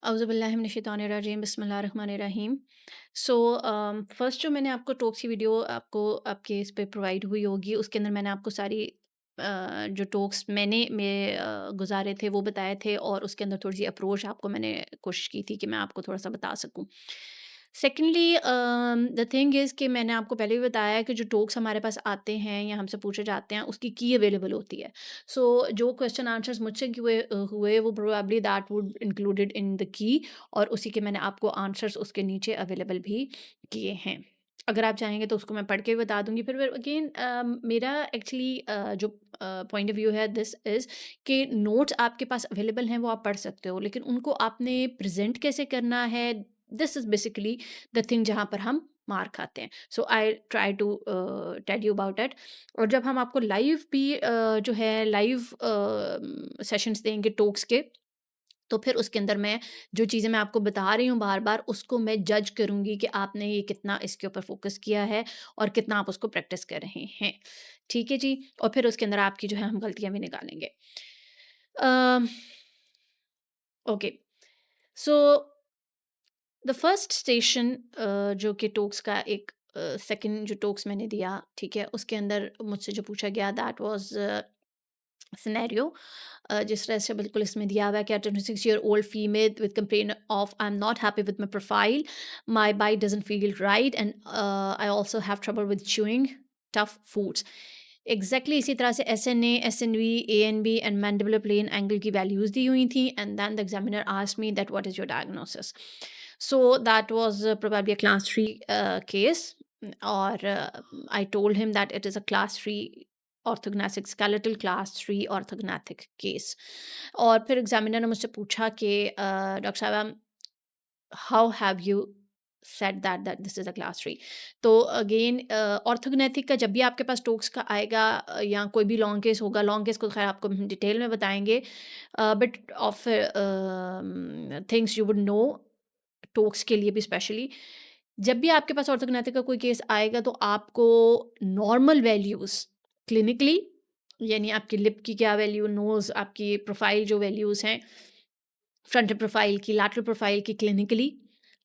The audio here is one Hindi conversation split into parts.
औज़ुबिल्लाहि मिनश्शैतानिर्रजीम बिस्मिल्लाहिर्रहमानिर्रहीम। सो फर्स्ट जो मैंने आपको टॉक्स की वीडियो आपको आपके इस पे प्रोवाइड हुई होगी, उसके अंदर मैंने आपको सारी जो टॉक्स गुज़ारे थे वो बताए थे, और उसके अंदर थोड़ी सी अप्रोच आपको मैंने कोशिश की थी कि मैं आपको थोड़ा सा बता सकूं। सेकेंडली द थिंग इज़ कि मैंने आपको पहले भी बताया कि जो टॉक्स हमारे पास आते हैं या हमसे पूछे जाते हैं उसकी की अवेलेबल होती है। सो जो क्वेश्चन आंसर्स मुझसे हुए वो probably that would included in the key, और उसी के मैंने आपको आंसर्स उसके नीचे अवेलेबल भी किए हैं। अगर आप चाहेंगे तो उसको मैं पढ़ के भी बता दूँगी। फिर अगेन मेरा एक्चुअली जो पॉइंट ऑफ व्यू है दिस इज़ कि नोट्स आपके पास अवेलेबल हैं वो आप पढ़ सकते हो, लेकिन उनको आपने प्रेज़ेंट कैसे करना है, this is basically the thing जहाँ पर हम मार खाते हैं। So I try to tell you about it. और जब हम आपको लाइव भी जो है लाइव सेशंस देंगे टॉक्स के, तो फिर उसके अंदर मैं जो चीज़ें मैं आपको बता रही हूँ बार-बार, उसको मैं जज करूँगी कि आपने ये कितना इसके ऊपर फ़ोकस किया है और कितना आप उसको प्रैक्टिस कर रहे हैं। ठीक है जी? और फिर उसके अंदर आपकी जो है हम गलतियाँ भी निकालेंगे। Uh, okay. So the first station जो कि टॉक्स का एक सेकंड जो टॉक्स मैंने दिया, ठीक है? उसके अंदर मुझसे जो पूछा गया दैट वाज़ सिनेरियो, जिस तरह से बिल्कुल इसमें दिया हुआ है कि 26-year-old female with complaint of I'm not happy with my profile, my bite doesn't feel right, and I also have trouble with chewing tough foods. Exactly इसी तरह से SNA, SNV, ANB and mandibular plane angle की वैल्यूज़ दी हुई थी, and then the examiner asked me that what is your diagnosis. So that was probably a class 3 case, और I told him that it is a class 3 orthognathic skeletal class 3 orthognathic case. और फिर एग्जामिनर ने मुझसे पूछा कि डॉक्टर साहब, how have you said that this is a class 3। तो अगेन ऑर्थोग्नेथिक का जब भी आपके पास टोक्स का आएगा, या कोई भी लॉन्ग केस होगा, लॉन्ग केस को खैर आपको हम डिटेल में बताएंगे, but of things you would know TOACS के लिए भी स्पेशली, जब भी आपके पास ऑर्थोग्नेथिक का कोई केस आएगा तो आपको नॉर्मल वैल्यूज़ क्लिनिकली, यानी आपकी लिप की क्या वैल्यू, नोज़, आपकी प्रोफाइल जो वैल्यूज़ हैं, फ्रंटल प्रोफाइल की, लैटरल प्रोफाइल की क्लिनिकली,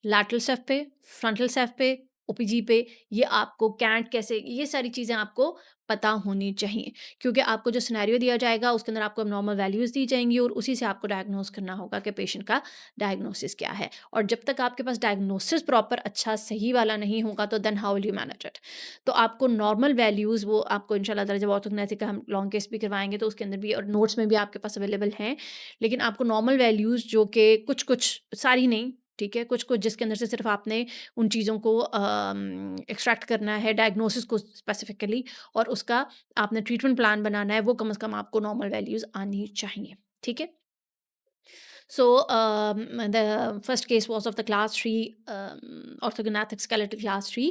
लैटरल सेफ पे, फ्रंटल सेफ पे, ओपीजी पे, ये आपको कैंट कैसे, ये सारी चीज़ें आपको पता होनी चाहिए, क्योंकि आपको जो सिनेरियो दिया जाएगा उसके अंदर आपको नॉर्मल वैल्यूज़ दी जाएंगी और उसी से आपको डायग्नोस करना होगा कि पेशेंट का डायग्नोसिस क्या है। और जब तक आपके पास डायग्नोसिस प्रॉपर अच्छा सही वाला नहीं होगा तो then how will you manage it. तो आपको नॉर्मल वैल्यूज़ वो आपको इंशाल्लाह ताला जब ऑर्थोग्नोस्टिक का हम लॉन्ग केस भी करवाएंगे तो उसके अंदर भी, और नोट्स में भी आपके पास अवेलेबल हैं, लेकिन आपको नॉर्मल वैल्यूज़ जो कि कुछ-कुछ, सारी नहीं, ठीक है? कुछ-कुछ जिसके अंदर से सिर्फ़ आपने उन चीज़ों को एक्सट्रैक्ट करना है, डायग्नोसिस को स्पेसिफ़िकली, और उसका आपने ट्रीटमेंट प्लान बनाना है, वो कम से कम आपको नॉर्मल वैल्यूज़ आनी चाहिए, ठीक है? So the first case was of the class 3 orthognathic skeletal class 3.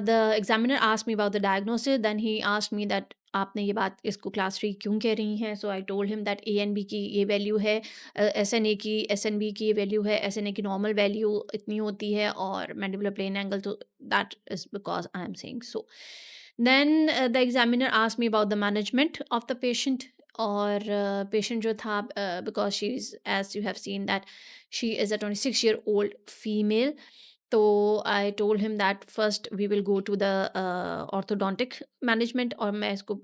The examiner asked me about the diagnosis. Then he asked me that आपने ये बात इसको क्लास 3 क्यों कह रही हैं? So I told him that A and B की ये वैल्यू है, एसएनए की, एसएनबी की ये वैल्यू है, एसएनए की नॉर्मल वैल्यू इतनी होती है, और मैंडिबुलर प्लेन एंगल, तो that is because I am saying so. Then the examiner asked me about the management of the patient, और पेशेंट जो था, because she is, as you have seen that she is a 26-year-old female, तो I told him that first we will go to the orthodontic management, और मैं इसको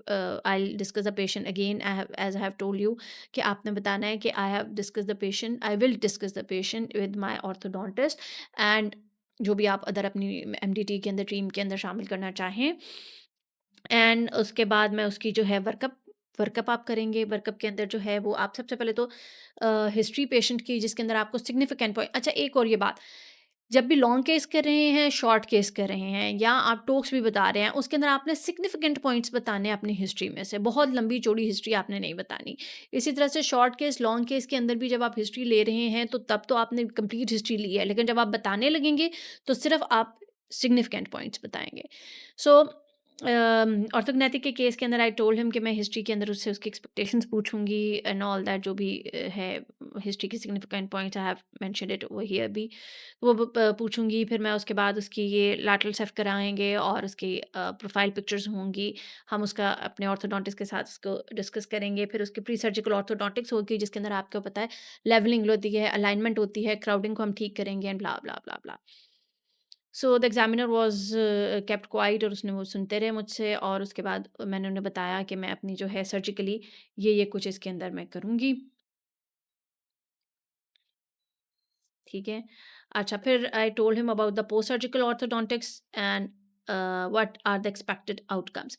I discuss the patient again, I have as I have told you कि आपने बताना है कि I have discuss the patient, I will discuss the patient with my orthodontist, and जो भी आप अदर अपनी एमडीटी के अंदर, टीम के अंदर शामिल करना चाहें, एंड उसके बाद मैं उसकी जो है वर्कअप वर्कअप आप करेंगे। वर्कअप के अंदर जो है वो आप सबसे पहले तो हिस्ट्री पेशेंट की, जिसके अंदर आपको सिग्निफिकेंट पॉइंट, अच्छा एक और ये बात, जब भी लॉन्ग केस कर रहे हैं, शॉर्ट केस कर रहे हैं, या आप टॉक्स भी बता रहे हैं, उसके अंदर आपने सिग्निफिकेंट पॉइंट्स बताने हैं अपनी हिस्ट्री में से, बहुत लंबी चौड़ी हिस्ट्री आपने नहीं बतानी। इसी तरह से शॉर्ट केस, लॉन्ग केस के अंदर भी जब आप हिस्ट्री ले रहे हैं तो तब तो आपने कंप्लीट हिस्ट्री ली है, लेकिन जब आप बताने लगेंगे तो सिर्फ आप सिग्निफिकेंट पॉइंट्स बताएंगे। सो ऑर्थोग्नेटिक के केस के अंदर आई टोल्ड हिम कि मैं हिस्ट्री के अंदर उससे उसकी एक्सपेक्टेशंस पूछूंगी एंड ऑल दैट, जो भी है हिस्ट्री की significant points I have mentioned it over here भी। वो पूछूंगी, फिर मैं उसके बाद उसकी ये लैटरल सेफ्ट कराएंगे और उसकी प्रोफाइल पिक्चर्स होंगी। हम उसका अपने ऑर्थोडोंटिस्ट के साथ उसको डिस्कस करेंगे। फिर उसकी प्री सर्जिकल ऑर्थोडोंटिक्स होगी, जिसके अंदर आपको पता है लेवलिंग होती है, अलाइनमेंट होती है, क्राउडिंग को हम ठीक करेंगे and blah blah blah blah. So the examiner was kept quite, और उसने वो सुनते रहे मुझसे, और उसके बाद मैंने उन्हें बताया कि मैं अपनी जो है सर्जिकली ये कुछ इसके अंदर मैं करूँगी। ठीक है। अच्छा, फिर I told him about the post surgical orthodontics and what are the expected outcomes.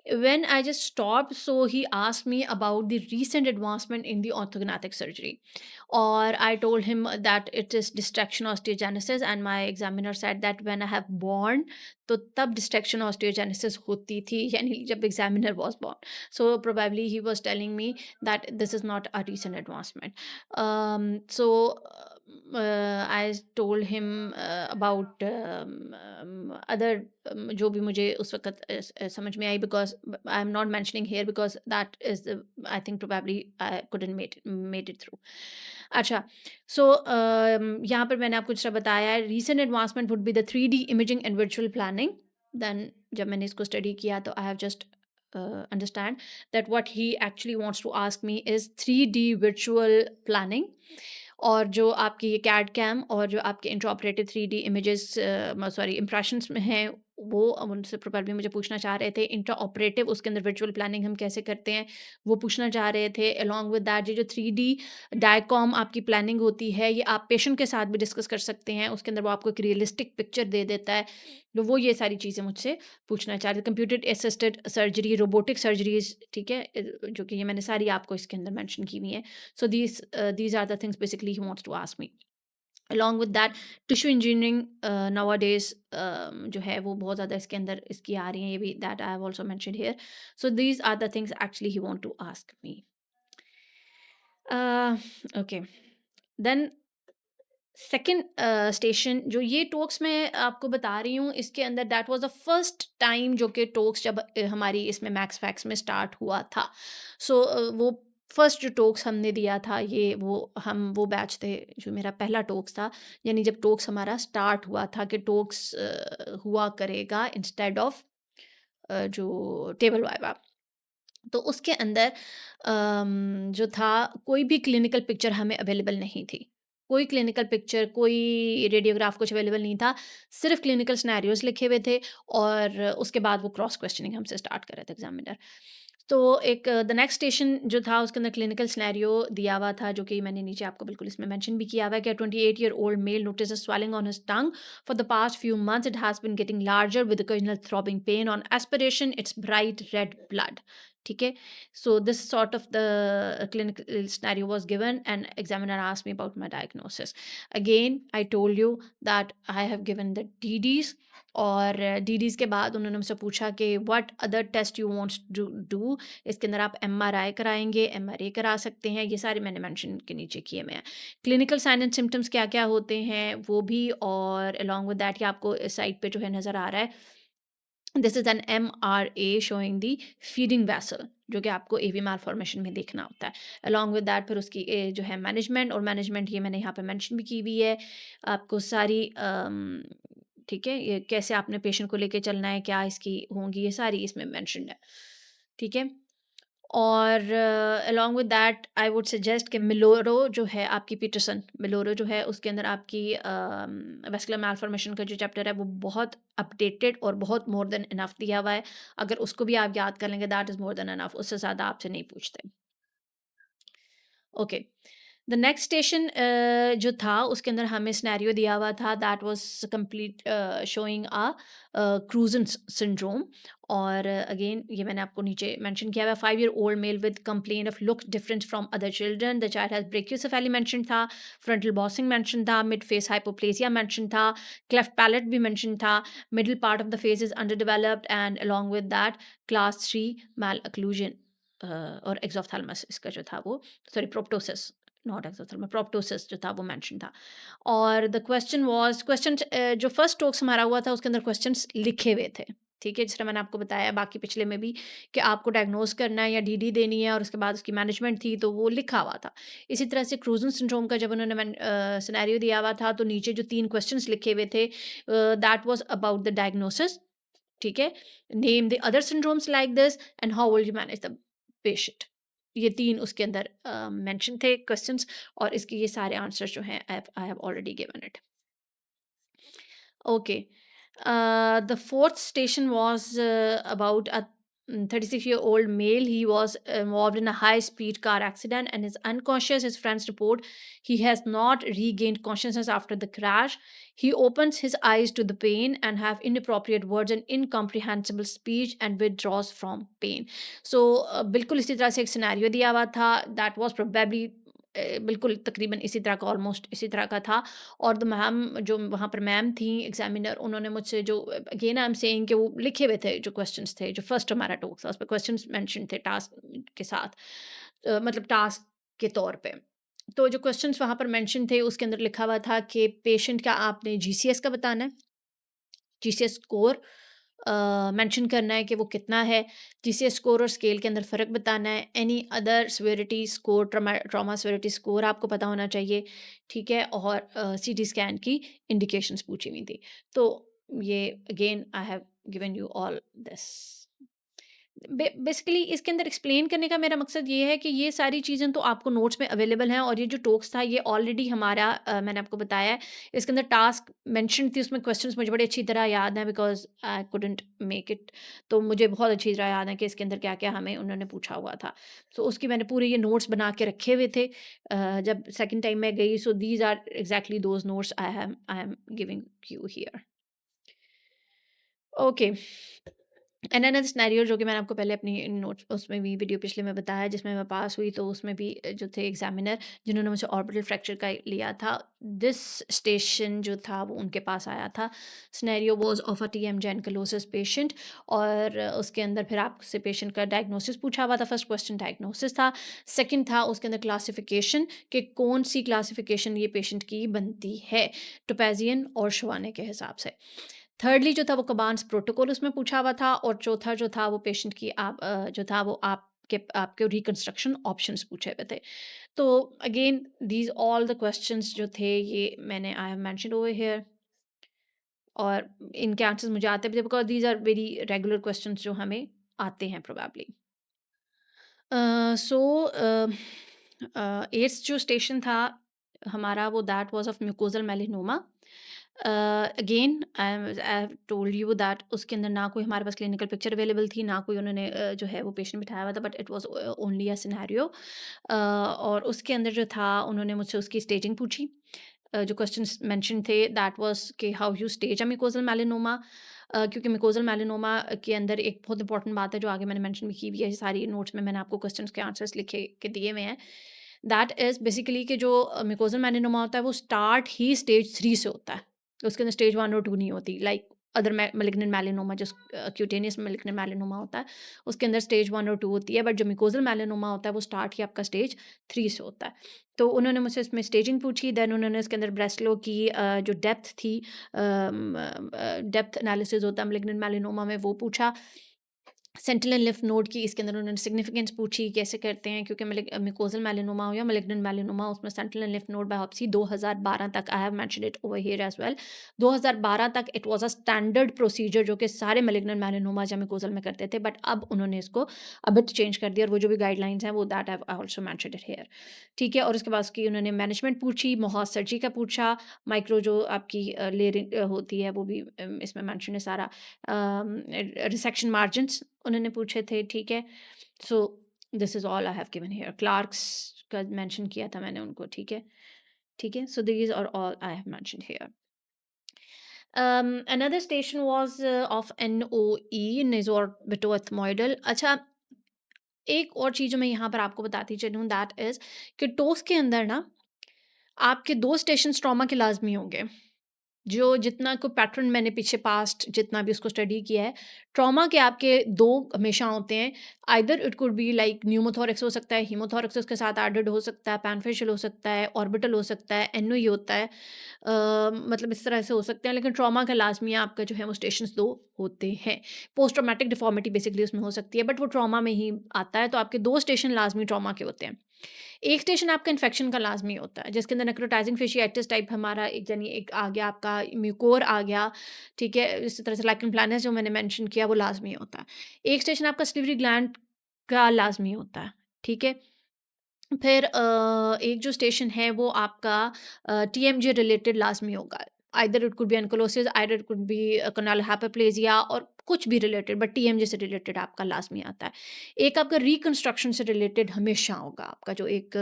When I just stopped, so he asked me about the recent advancement in the orthognathic surgery. Or I told him that it is distraction osteogenesis, and my examiner said that when I have born, तो तब distraction osteogenesis होती थी, यानी जब examiner was born. So probably he was telling me that this is not a recent advancement. I told him about other जो भी मुझे उस वक़्त समझ में आई, because I am not mentioning here because that is I think probably I couldn't made it through. अच्छा, यहाँ पर मैंने आपको जिस तरह बताया है, recent advancement would be the 3D imaging and virtual planning. Then जब मैंने इसको स्टडी किया तो I have just understand that what he actually wants to ask me is 3D virtual planning. और जो आपकी ये कैड कैम और जो आपके intraoperative 3D images sorry impressions में हैं, वो अब उनसे प्रोबेबली मुझे पूछना चाह रहे थे। इंट्राऑपरेटिव उसके अंदर वर्चुअल प्लानिंग हम कैसे करते हैं, वो पूछना चाह रहे थे। अलॉन्ग विद दैट ये जो 3D डायकॉम आपकी प्लानिंग होती है, ये आप पेशेंट के साथ भी डिस्कस कर सकते हैं। उसके अंदर वो आपको एक रियलिस्टिक पिक्चर दे देता है। तो वो ये सारी चीज़ें मुझसे पूछना चाह रहे थे। Computer assisted surgery, robotic surgeries, ठीक है? जो कि ये मैंने सारी आपको इसके अंदर मेंशन की हुई हैं। So these are the things basically he wants to ask me. Along with that, tissue engineering nowadays जो है वो बहुत ज़्यादा इसके अंदर इसकी आ रही हैं, ये भी that I have also mentioned here. So these are the things actually he want to ask me. Okay. Then second station जो ये टॉक्स मैं आपको बता रही हूँ, इसके अंदर that was the first time जो कि टॉक्स जब हमारी इसमें मैक्स फैक्स में स्टार्ट हुआ था। वो फर्स्ट जो टॉक्स हमने दिया था, ये वो बैच थे जो मेरा पहला टॉक्स था, यानी जब टॉक्स हमारा स्टार्ट हुआ था कि टॉक्स हुआ करेगा इंस्टेड ऑफ जो टेबल वाइवा। तो उसके अंदर जो था, कोई भी क्लिनिकल पिक्चर हमें अवेलेबल नहीं थी। कोई क्लिनिकल पिक्चर, कोई रेडियोग्राफ कुछ अवेलेबल नहीं था। सिर्फ़ क्लिनिकल सिनेरियोज़ लिखे हुए थे, और उसके बाद वो क्रॉस क्वेश्चनिंग हमसे स्टार्ट कर रहे थे एग्ज़ामिनर। तो एक द नेक्स्ट स्टेशन जो था, उसके अंदर क्लिनिकल सिनेरियो दिया हुआ था, जो कि मैंने नीचे आपको बिल्कुल इसमें मेंशन भी किया हुआ है कि 28 year old male notice a swelling on his tongue for the past few months. It has been getting larger with occasional throbbing pain on aspiration, it's bright red blood. ठीक है? So this sort of the clinical scenario was given, and examiner asked me about my diagnosis. Again, I told you that I have given the DDs, और DDs के बाद उन्होंने मुझसे पूछा कि what other test you want to do। इसके अंदर आप MRI कराएंगे, MRA करा सकते हैं, ये सारे मैंने मेंशन के नीचे किए हुए हैं। क्लिनिकल साइन एंड सिम्टम्स क्या क्या होते हैं वो भी, और अलॉन्ग विद दैट ये आपको इस साइड पे जो है नज़र आ रहा है, this is an MRA showing the feeding vessel, जो कि आपको AV मालफॉर्मेशन में देखना होता है। अलॉन्ग विद दैट फिर उसकी जो है मैनेजमेंट, और मैनेजमेंट ये मैंने यहाँ पे मेंशन भी की हुई है आपको सारी। ठीक है, ये कैसे आपने पेशेंट को लेके चलना है, क्या इसकी होंगी, ये सारी इसमें मेंशन्ड है। ठीक है? और along with that I would suggest कि मिलोरो जो है आपकी, पीटरसन मिलोरो जो है, उसके अंदर आपकी वेस्कुलर मालफॉर्मेशन का जो चैप्टर है वो बहुत अपडेटेड और बहुत मोर देन इनफ दिया हुआ है। अगर उसको भी आप याद कर लेंगे, that is more than enough, उससे ज़्यादा आपसे नहीं पूछते। ओके। द नेक्स्ट स्टेशन जो था, उसके अंदर हमें सिनेरियो दिया हुआ था, that was complete showing Crouzon syndrome. और अगेन ये मैंने आपको नीचे मेंशन किया हुआ है। 5 year old male with complain of look different from other children, the child has brachycephaly mention था, फ्रंटल बॉसिंग मेंशन था, मिड फेस हाइपोप्लेसिया मेंशन था, क्लेफ्ट पैलेट भी मेंशन था, middle part of the face is under developed, and along with that class 3 malocclusion और एक्सोफ्थाल्मस इसका जो था वो, सॉरी प्रोप्टोसिस, नॉट एक्सोथर्मल, प्रोप्टोसिस जो था वो मेंशन था। और द क्वेश्चन वाज, क्वेश्चन जो फर्स्ट टॉक्स हमारा हुआ था, उसके अंदर क्वेश्चंस लिखे हुए थे। ठीक है? जिस तरह मैंने आपको बताया बाकी पिछले में भी कि आपको डायग्नोज़ करना है या डीडी देनी है और उसके बाद उसकी मैनेजमेंट थी, तो वो लिखा हुआ था। इसी तरह से क्रूज़न सिंड्रोम का जब उन्होंने सिनेरियो दिया हुआ था, तो नीचे जो 3 क्वेश्चन्स लिखे हुए थे that was about the diagnosis, ठीक है? Name the other syndromes like this and how will you manage the patient. ये 3 उसके अंदर मेंशन थे क्वेश्चन्स और इसके ये सारे आंसर्स जो हैं I have already given it. Okay. The fourth station was about a 36-year-old male. He was involved in a high-speed car accident and is unconscious. His friends report he has not regained consciousness after the crash. He opens his eyes to the pain and have inappropriate words and incomprehensible speech and withdraws from pain. So बिल्कुल इसी तरह से एक सिनेरियो दिया हुआ था. That was probably बिल्कुल तकरीबन इसी तरह का ऑलमोस्ट इसी तरह का था और द मैम जो वहाँ पर मैम थी एग्जामिनर उन्होंने मुझसे जो अगेन आई एम सेइंग कि वो लिखे हुए थे जो क्वेश्चंस थे जो फर्स्ट हमारा टॉक था उस पर क्वेश्चंस मेंशन थे टास्क के साथ मतलब टास्क के तौर पे तो जो क्वेश्चंस वहाँ पर मेंशन थे उसके अंदर लिखा हुआ था कि पेशेंट का आपने जीसीएस का बताना है जीसीएस स्कोर मेंशन करना है कि वो कितना है जीसीएस स्कोर और स्केल के अंदर फ़र्क बताना है any other severity score trauma trauma severity score आपको पता होना चाहिए ठीक है और सीटी स्कैन की इंडिकेशंस पूछी हुई थी तो ये again I have given you all this basically इसके अंदर एक्सप्लेन करने का मेरा मकसद ये है कि ये सारी चीज़ें तो आपको नोट्स में अवेलेबल हैं और ये जो टॉक्स था ये ऑलरेडी हमारा मैंने आपको बताया है इसके अंदर टास्क मेंशन थी उसमें क्वेश्चंस मुझे बड़ी अच्छी तरह याद है because I couldn't make it तो मुझे बहुत अच्छी तरह याद है कि इसके अंदर क्या क्या हमें उन्होंने पूछा हुआ था तो उसकी मैंने पूरे ये नोट्स बना के रखे हुए थे जब सेकेंड टाइम मैं गई so these are exactly those notes I am giving you here okay and another scenario जो कि मैंने आपको पहले अपनी नोट्स उसमें भी वीडियो पिछले में बताया जिसमें मैं पास हुई तो उसमें भी जो थे एग्जामिनर जिन्होंने मुझे ऑर्बिटल फ्रैक्चर का लिया था दिस स्टेशन जो था वो उनके पास आया था scenario was of a TM J ankylosis patient और उसके अंदर फिर आपसे पेशेंट का डायग्नोसिस पूछा हुआ था फर्स्ट क्वेश्चन डायग्नोसिस था सेकंड था उसके अंदर क्लासिफिकेशन कि कौन सी क्लासिफिकेशन ये पेशेंट की बनती है टोपैजियन और शवाने के हिसाब से थर्डली जो था वो कबान्स प्रोटोकॉल उसमें पूछा हुआ था और चौथा जो था वो पेशेंट की जो था वो आपके रिकंस्ट्रक्शन ऑप्शंस पूछे हुए थे तो again these all the questions जो थे ये मैंने I have mentioned over here और इनके आंसर्स मुझे आते भी थे because these are very regular questions जो हमें आते हैं प्रोबेबली सो एट्थ जो स्टेशन था हमारा वो that was of mucosal melanoma again I have told you that उसके अंदर ना कोई हमारे पास क्लिनिकल पिक्चर अवेलेबल थी ना कोई उन्होंने जो है वो पेशेंट बिठाया हुआ था but it was only a scenario और उसके अंदर जो था उन्होंने मुझसे उसकी स्टेजिंग पूछी जो क्वेश्चंस मेंशन थे दैट वाज कि how you stage a mucosal melanoma क्योंकि म्यूकोजल मेलिनोमा के अंदर एक बहुत इंपॉर्टेंट बात है जो आगे मैंने मेंशन भी की हुई है सारी नोट्स में मैंने आपको क्वेश्चंस के आंसर्स लिखे के दिए हुए हैं दैट इज़ बेसिकली कि जो म्यूकोजल मेलिनोमा होता है वो स्टार्ट ही स्टेज 3 से होता है उसके अंदर स्टेज 1 और 2 नहीं होती लाइक अदर मैलिग्नेंट मेलिनोमा जो क्यूटेनियस मैलिग्नेंट मेलिनोमा होता है उसके अंदर स्टेज 1 और 2 होती है बट जो म्यूकोजल मेलिनोमा होता है वो स्टार्ट ही आपका स्टेज 3 से होता है तो उन्होंने मुझसे इसमें स्टेजिंग पूछी देन उन्होंने इसके अंदर ब्रेस्लो की जो डेप्थ थी डेप्थ एनालिसिस होता है मैलिग्नेंट मेलिनोमा में वो पूछा सेंटिनल लिम्फ नोड की इसके अंदर उन्होंने सिग्निफिकेंस पूछी कैसे करते हैं क्योंकि म्यूकोजल मेलिनोमा हो या मैलिग्नेंट मेलिनोमा उसमें सेंटिनल लिम्फ नोड बायोप्सी 2012 तक I have mentioned it over here as well 2012 तक it was a standard procedure जो कि सारे मैलिग्नेंट मेलिनोमा या म्यूकोजल में करते थे बट अब उन्होंने इसको अब चेंज कर दिया और वो जो भी गाइडलाइंस हैं वो that I also mentioned it here ठीक है और उसके बाद उसकी उन्होंने मैनेजमेंट पूछी मोहास सर्जरी का पूछा माइक्रो जो आपकी लेयरिंग होती है वो भी इसमें मेंशन है सारा रिसेक्शन मार्जिन्स उन्होंने पूछे थे ठीक है so this is all I have given here Clark's का मेंशन किया था मैंने उनको ठीक है so these are all I have mentioned here another station was of NOE nasopharyngeal अच्छा एक और चीज़ जो मैं यहाँ पर आपको बताती चलूँ दैट इज़ कि टोस के अंदर ना आपके 2 स्टेशन ट्रॉमा के लाज़मी होंगे जो जितना को पैटर्न मैंने पीछे पास्ट जितना भी उसको स्टडी किया है, ट्रॉमा के आपके 2 हमेशा होते हैं। Either it could be like pneumothorax हो सकता है, हीमोथोरैक्स उसके साथ एडेड हो सकता है, पैनफेशियल हो सकता है, ऑर्बिटल हो सकता है, एनओई होता है। मतलब इस तरह से हो सकते हैं, लेकिन ट्रॉमा का लाज़मी आपका जो है वो स्टेशंस 2 होते हैं। पोस्ट ट्रॉमेटिक डिफ़ॉर्मिटी बेसिकली उसमें हो सकती है, बट वो ट्रॉमा में ही आता है, तो आपके 2 स्टेशन लाज़मी ट्रॉमा के होते हैं। एक स्टेशन आपका इन्फेक्शन का लाज़मी होता है, जिसके अंदर नेक्रोटाइज़िंग फ़ेशियाटिस टाइप हमारा एक यानी एक आ गया आपका म्यूकोर आ गया, ठीक है? इसी तरह से लाइकेन प्लानस जो मैंने मेंशन किया वो लाज़मी होता है। एक स्टेशन आपका सलिवरी ग्लैंड का लाज़मी होता है, ठीक है? फिर एक जो स्टेशन है वो आपका टीएमजे रिलेटेड लाज़मी होगा। Either it could be ankylosis, either it could be condylar hyperplasia और कुछ भी रिलेटेड, बट टीएमजे से रिलेटेड आपका लाज़मी आता है। एक आपका रिकंस्ट्रक्शन से रिलेटेड हमेशा होगा, आपका जो एक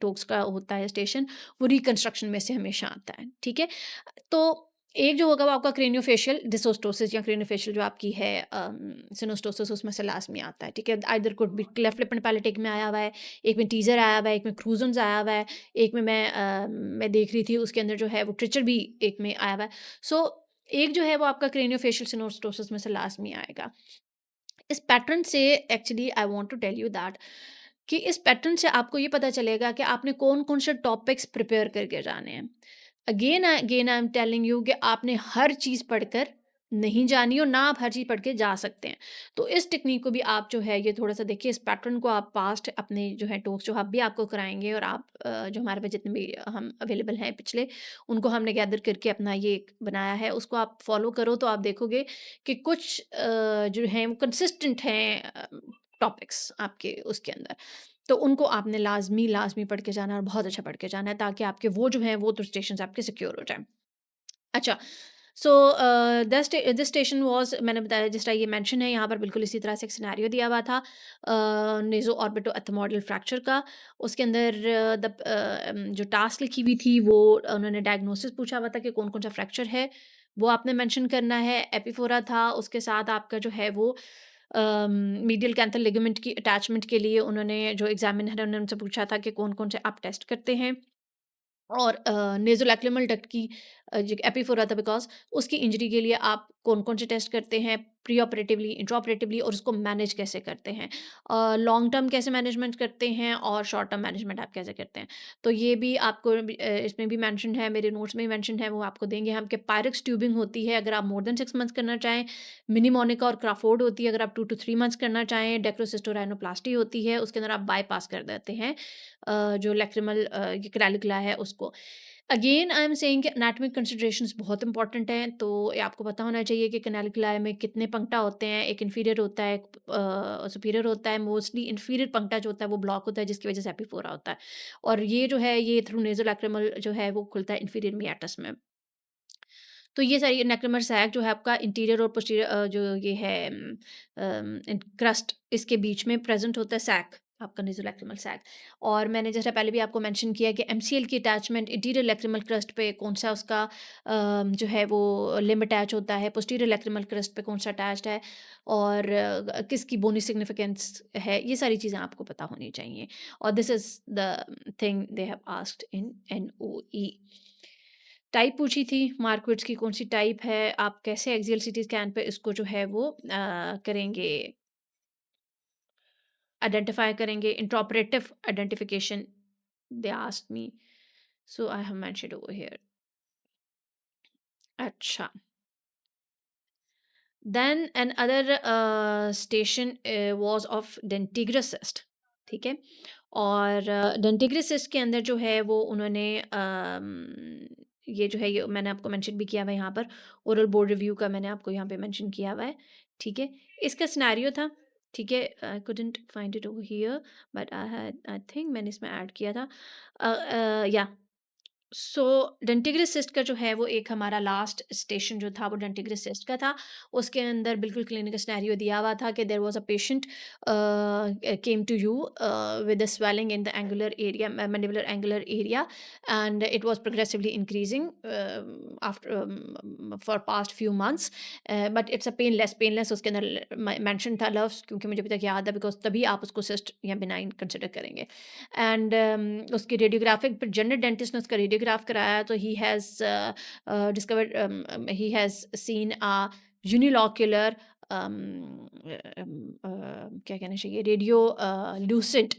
टोक्स का होता है स्टेशन, वो रिकंस्ट्रक्शन में से हमेशा आता है, ठीक है? तो एक जो होगा वो आपका क्रेनियोफेशियल डिसोस्टोसिस या क्रेनियोफेशियल जो आपकी है सिनोस्टोसिस उसमें से लास्ट में आता है, ठीक है? Either could be cleft lip and palate एक में आया हुआ है, एक में टीज़र आया हुआ है, एक में क्रूज़न्स आया हुआ है, एक में मैं देख रही थी उसके अंदर जो है वो ट्रिचर भी एक में आया हुआ है। सो एक जो है वो आपका क्रेनियोफेशियल सिनोस्टोसिस में से लास्ट में आएगा। इस पैटर्न से actually I want to tell you that कि इस पैटर्न से आपको ये पता चलेगा कि आपने कौन-कौन से टॉपिक्स प्रिपेयर करके जाने हैं। Again I am telling you कि आपने हर चीज़ पढ़कर नहीं जानी और ना आप हर चीज़ पढ़ के जा सकते हैं। तो इस टेक्नीक को भी आप जो है ये थोड़ा-सा देखिए, इस पैटर्न को आप पास्ट अपने जो है टॉक्स जो हम भी आपको कराएँगे और आप जो हमारे पास जितने भी हम अवेलेबल हैं पिछले, उनको हमने गैदर करके अपना ये एक बनाया है, उसको आप फ़ॉलो करो तो आप देखोगे कि कुछ जो हैं वो कंसिस्टेंट हैं टॉपिक्स आपके उसके अंदर। तो उनको आपने लाज़मी पढ़ के जाना है और बहुत अच्छा पढ़ के जाना है, ताकि आपके वो जो हैं वो तो स्टेशंस आपके सिक्योर हो जाएँ। अच्छा, सो दिस स्टेशन वाज़, मैंने बताया जिस तरह ये मेंशन है यहाँ पर, बिल्कुल इसी तरह से एक सिनेरियो दिया हुआ था नेज़ो ऑर्बिटो एथमोइडल फ्रैक्चर का। उसके अंदर जो टास्क लिखी हुई थी वो उन्होंने डायग्नोसिस पूछा हुआ था कि कौन-कौन सा फ्रैक्चर है, वो आपने मेंशन करना है। एपिफोरा था, उसके साथ आपका जो है वो मीडियल कैंथर लिगामेंट की अटैचमेंट के लिए उन्होंने जो एग्ज़ामिनर है उन्होंने उनसे पूछा था कि कौन-कौन से आप टेस्ट करते हैं। और नेज़ोलैक्रिमल डक्ट की जो एपिफोरा था, बिकॉज़ उसकी इंजरी के लिए आप कौन-कौन से टेस्ट करते हैं प्री ऑपरेटिवली, इंट्रा ऑपरेटिवली, और उसको मैनेज कैसे करते हैं। लॉन्ग टर्म कैसे मैनेजमेंट करते हैं और शॉर्ट टर्म मैनेजमेंट आप कैसे करते हैं। तो ये भी आपको इसमें भी मेंशन है, मेरे नोट्स में भी मेंशन है, वो आपको देंगे हम कि पायरेक्स ट्यूबिंग होती है अगर आप मोर देन 6 मंथ्स करना चाहें। मिनी-मोनिका और क्राफोर्ड होती है अगर आप 2 टू 3 मंथ्स करना चाहें। डेक्रोसिस्टोराइनोप्लास्टी होती है, उसके अंदर आप बायपास कर देते हैं जो लैक्रिमल ये कैनालिकुला है उसको। अगेन आई एम सेइंग कि एनाटॉमिक कंसिडरेशंस बहुत इंपॉर्टेंट हैं, तो ये आपको पता होना चाहिए कि कैनालिकुला में कितने पंक्टा होते हैं। एक इंफीरियर होता है, एक सुपीरियर होता है। मोस्टली इंफीरियर पंक्टा जो होता है वो ब्लॉक होता है, जिसकी वजह से एपिफोरा होता है। और ये जो है ये थ्रू नेज़ोलैक्रिमल जो है वो खुलता है इंफीरियर मियाटस में। तो ये सारी नेक्रोमर सैक जो है आपका इंटीरियर और पोस्टीरियर जो ये है क्रस्ट, इसके बीच में प्रेजेंट होता है सैक, आपका नेज़ोलैक्रिमल सैक। और मैंने जैसा पहले भी आपको मेंशन किया कि एमसीएल की अटैचमेंट इंटीरियर लैक्रिमल क्रस्ट पे कौन सा उसका जो है वो लिम्ब अटैच होता है, पोस्टीरियर लैक्रिमल क्रस्ट पे कौन सा अटैच्ड है, और किसकी बोनी सिग्निफिकेंस है, ये सारी चीज़ें आपको पता होनी चाहिए। और this is the thing they have asked in NOE. Type पूछी थी मार्कविट्स की, कौन-सी टाइप है, आप कैसे एक्सियल सीटी स्कैन पे इसको जो है वो करेंगे, आइडेंटिफ़ाई करेंगे, intraoperative identification they asked me, so I have mentioned over here. अच्छा, then another station was of dentigerous cyst, ठीक है? और डेंटिग्रस सिस्ट के अंदर जो है वो उन्होंने ये जो है ये मैंने आपको मेंशन भी किया हुआ है यहाँ पर, ओरल बोर्ड रिव्यू का मैंने आपको यहाँ पे मेंशन किया हुआ है, ठीक है? इसका सिनेरियो था, ठीक है? I couldn't find it over here, but I think मैंने इसमें ऐड किया था। या सो डेंटिग्रिस सिस्ट का जो है वो एक हमारा लास्ट स्टेशन जो था वो डेंटिग्रिस सिस्ट का था। उसके अंदर बिल्कुल क्लिनिकल सिनेरियो दिया हुआ था कि there was a patient came to you with a swelling in the angular area, mandibular angular area, and it was progressively increasing after for past few months, but it's a painless उसके अंदर मेंशन था लव्स, क्योंकि मुझे अभी तक याद है, बिकॉज़ तभी आप उसको सिस्ट या बिनाइन कंसिडर करेंगे। एंड उसकी रेडियोग्राफिक, फिर जनरल डेंटिस्ट ने उसका रेडियोग्राफ एंजियोग्राफ कराया तो he has seen a unilocular क्या कहना चाहिए, radio lucid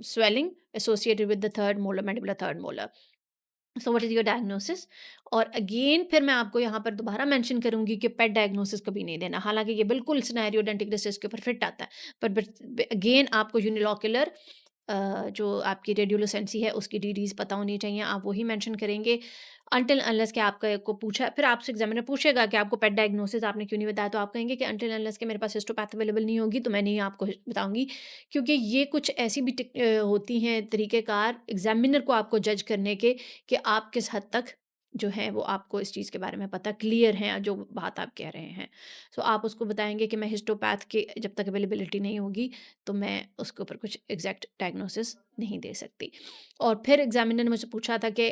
swelling associated with the third molar, mandibular third molar. So what is your diagnosis? और अगेन फिर मैं आपको यहाँ पर दोबारा मेंशन करूँगी कि पेट डायग्नोसिस कभी नहीं देना। हालाँकि ये बिल्कुल सिनेरियो डेंटिक डिसीज़ के ऊपर फिट आता है। बट अगेन आपको यूनिलॉक्यूलर जो आपकी रेडियोलुसेंसी है उसकी डीडीज़ पता होनी चाहिए, आप वही मेंशन करेंगे। अनटिल अनलेस कि आपका को पूछा, फिर आपसे एग्ज़ामिनर पूछेगा कि आपको पेट डायग्नोसिस आपने क्यों नहीं बताया, तो आप कहेंगे कि अनटिल अनलेस कि मेरे पास हिस्टोपैथ अवेलेबल नहीं होगी तो मैं नहीं आपको बताऊँगी। क्योंकि ये कुछ ऐसी भी होती हैं तरीक़ेकार एग्ज़ामिनर को आपको जज करने के कि आप किस हद तक जो है वो आपको इस चीज़ के बारे में पता क्लियर हैं जो बात आप कह रहे हैं। सो आप उसको बताएँगे कि मैं हिस्टोपैथ की जब तक अवेलेबिलिटी नहीं होगी तो मैं उसके ऊपर कुछ एग्जैक्ट डायग्नोसिस नहीं दे सकती। और फिर एग्जामिनर ने मुझसे पूछा था कि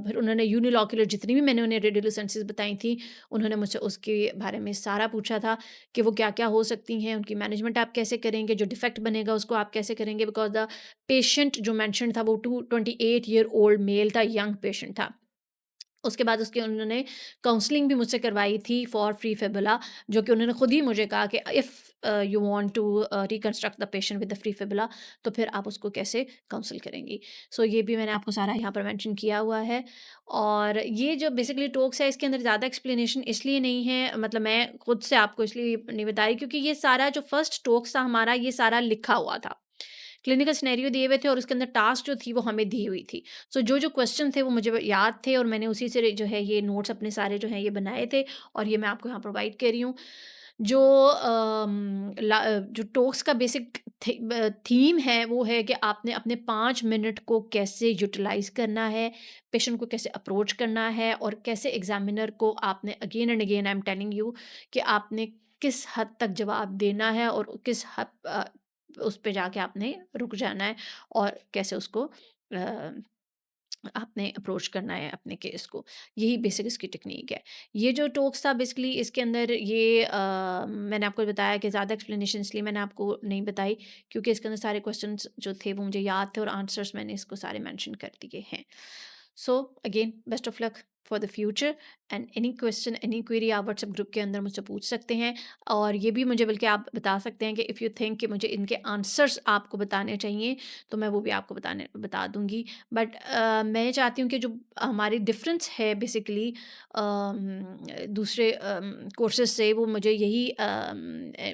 फिर उन्होंने यूनिलॉक्यूलर जितनी भी मैंने उन्हें रेडियोलुसेंसीज बताई थी, उन्होंने मुझसे उसके बारे में सारा पूछा था कि वो क्या-क्या हो सकती हैं, उनकी मैनेजमेंट आप कैसे करेंगे, जो डिफेक्ट बनेगा उसको आप कैसे करेंगे, बिकॉज़ द पेशेंट जो मेंशन था वो 28 ईयर ओल्ड मेल था, यंग पेशेंट था। उसके बाद उसके उन्होंने काउंसलिंग भी मुझसे करवाई थी फॉर फ्री फिबुला, जो कि उन्होंने खुद ही मुझे कहा कि if you want to reconstruct the patient with the free fibula तो फिर आप उसको कैसे काउंसल करेंगी। सो ये भी मैंने आपको सारा यहाँ पर मेंशन किया हुआ है। और ये जो बेसिकली टॉक्स है इसके अंदर ज़्यादा एक्सप्लेनेशन इसलिए नहीं है, मतलब मैं खुद से आपको इसलिए नहीं बता रही क्योंकि ये सारा जो फर्स्ट टॉक्स था हमारा ये सारा लिखा हुआ था। क्लिनिकल सिनेरियो दिए हुए थे और उसके अंदर टास्क जो थी वो हमें दी हुई थी। सो जो क्वेश्चन थे वो मुझे याद थे और मैंने उसी से जो है ये नोट्स अपने सारे जो हैं ये बनाए थे और ये मैं आपको यहाँ प्रोवाइड कर रही हूँ। जो जो टॉक्स का बेसिक थीम है वो है कि आपने अपने 5 मिनट को कैसे यूटिलाइज़ करना है, पेशेंट को कैसे अप्रोच करना है और कैसे एग्ज़ामिनर को आपने again and again I am telling you कि आपने किस हद तक जवाब देना है और किस हद उस पे जाके आपने रुक जाना है और कैसे उसको आपने अप्रोच करना है अपने केस को। यही बेसिक इसकी टेक्नीक है। ये जो टॉक्स था बेसिकली इसके अंदर ये मैंने आपको बताया कि ज़्यादा एक्सप्लेनेशन इसलिए मैंने आपको नहीं बताई क्योंकि इसके अंदर सारे क्वेश्चंस जो थे वो मुझे याद थे और आंसर्स मैंने इसको सारे मेंशन कर दिए हैं। So again best of luck for the future and any question any query आप व्हाट्सएप ग्रुप के अंदर मुझसे पूछ सकते हैं और ये भी मुझे बल्कि आप बता सकते हैं कि इफ़ यू थिंक कि मुझे इनके आंसर्स आपको बताने चाहिए तो मैं वो भी आपको बता दूंगी। बट मैं चाहती हूँ कि जो हमारी डिफरेंस है बेसिकली दूसरे कोर्सेज से वो मुझे यही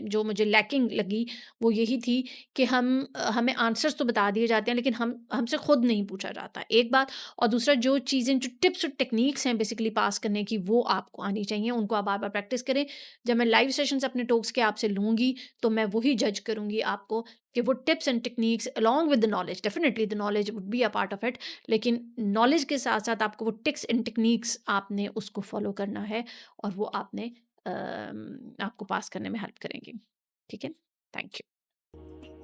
जो मुझे लैकिंग लगी वो यही थी कि हमें आंसर्स तो बता दिए जाते हैं लेकिन हमसे खुद नहीं पूछा जाता, एक बात। और दूसरा जो चीज़ें जो टिप्स और टेक्निक्स हैं बेसिकली पास करने की वो आपको आनी चाहिए, उनको आप बार बार प्रैक्टिस करें। जब मैं लाइव सेशंस अपने टॉक्स के आपसे लूँगी तो मैं वही जज करूँगी आपको कि वो tips and techniques along with the knowledge, definitely the knowledge would be a part of it, लेकिन नॉलेज के साथ साथ आपको वो टिप्स एंड टेक्निक्स आपने उसको फॉलो करना है और वो आपको पास करने में हेल्प करेंगी। ठीक है, थैंक यू।